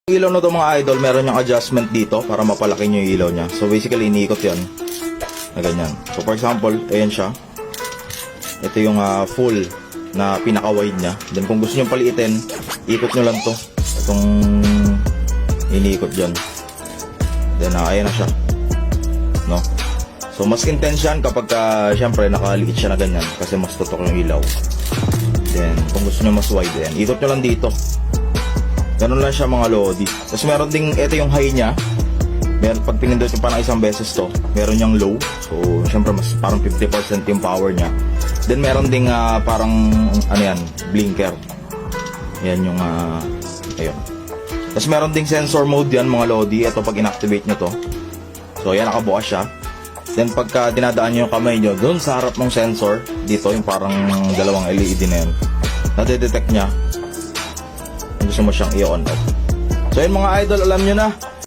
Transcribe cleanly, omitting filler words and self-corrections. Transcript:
Ilaw na to mga idol, meron yung adjustment dito para mapalaki nyo yung ilaw nya. So basically, iniikot yan na ganyan. So for example, ayan siya. Ito yung full na pinaka-wide nya. Then kung gusto nyo paliitin, ikot nyo lang to. Itong iniikot dyan. Then ayan na siya. No? So mas intense yan kapag syempre nakaliit siya na ganyan kasi mas tutok yung ilaw. Then kung gusto nyo mas wide, yan, ikot nyo lang dito. Ganun lang siya mga lodi. Tapos meron ding, ito yung high niya. Meron, pag pinindot yung pa ng isang beses to, meron yung low. So, syempre mas parang 50% yung power niya. Then meron ding parang, ano yan, blinker. Yan yung, ayun. Tapos meron ding sensor mode yan mga lodi. Ito pag inactivate nyo to. So, yan, nakabukas siya. Then pagka dinadaan nyo yung kamay nyo, dun sa harap ng sensor, dito yung parang dalawang LED na yan. Nadedetect niya gusto mo siyang i-on off. So yun mga idol, alam nyo na,